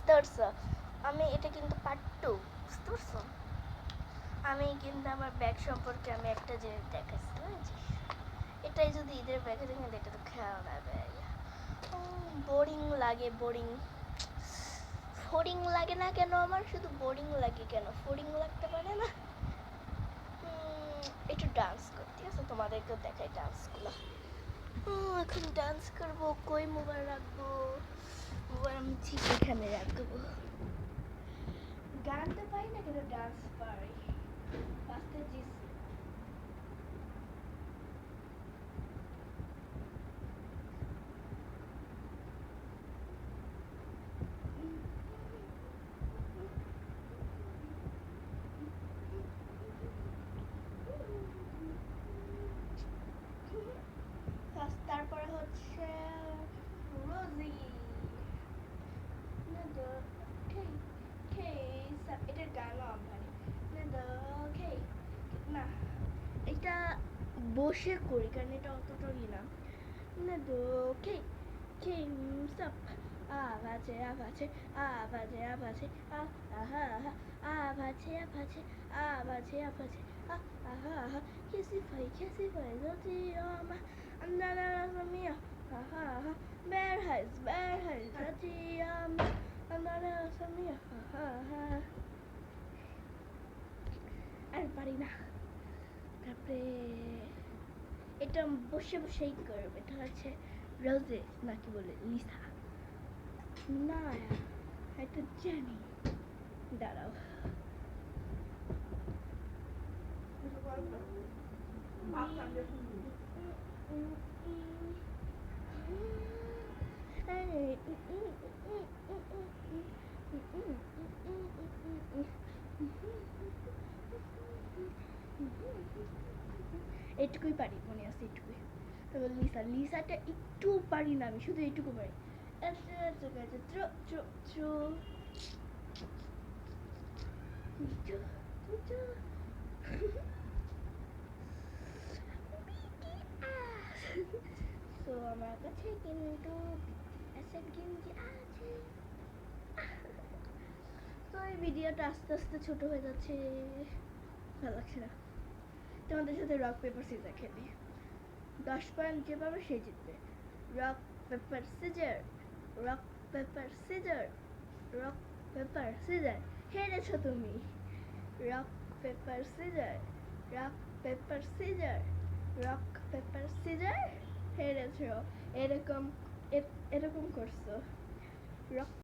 বুঝতে পারছো? আমি এটা কিন্তু পার্ট 2, বুঝতে পারছো? আমি কিন্তু আমার ব্যাগ সম্পর্কে আমি একটা জিনিস দেখাচ্ছি, বুঝেছিস? এটাই যদি ঈদের ব্যাগে দেখেন, এটা তো খেয়াল না ব্যাগ। বোরিং লাগে, ফোরিং লাগে না কেন? আমার শুধু বোরিং লাগে কেন? ফোরিং লাগতে পারে না? একটু ডান্স কর, ঠিক আছে? তোমাদেরকেও দেখাই ডান্সগুলো। এখন ডান্স করবো। কই মোবাইল রাখবো? মোবাইল আমি ঠিক এখানে রাখবো। গানটা পাই না কেন, ডান্স পাই। রাস্তায় জিস তারপরে হচ্ছে রোজি। এটার গানও আমদানি না, এটা বসে করি কারণ এটা অতটা না। না দো কে কে সব আভাছে আভাছে আভাছে আভাছে আহা আহা আভাছে আভাছে আভাছে আভাছে আহা আহা কেসি ফাই যদি আমা আন্দারা সামিয়া আহা আহা বের হাইস যদি আমা আন্দারা সামিয়া আহা আহা। আর পারি না। তারপরে এটা বসে বসেই করবে। এটা হচ্ছে রোজে নাকি বলে লিসা, না এটা জানি। দাঁড়াও, এটুকুই পারি, মনে আছে এটুকুই। তারপর লিসাটা একটু পারি না, আমি শুধু এইটুকু পারি। তো আমার কাছে কিন্তু গেঞ্জি আছে। তো এই ভিডিওটা আস্তে আস্তে ছোট হয়ে যাচ্ছে, ভালো লাগছে না। তোমাদের সাথে রক পেপার সিজার খেলি। 10 পয়েন্ট যে পাবে সে জিতবে। Rock paper scissor, rock paper scissor, rock paper scissor. হেরেছো তুমি। Rock paper scissor, rock paper scissor, rock paper scissor. হেরেছো। এরকম এরকম করছো। রক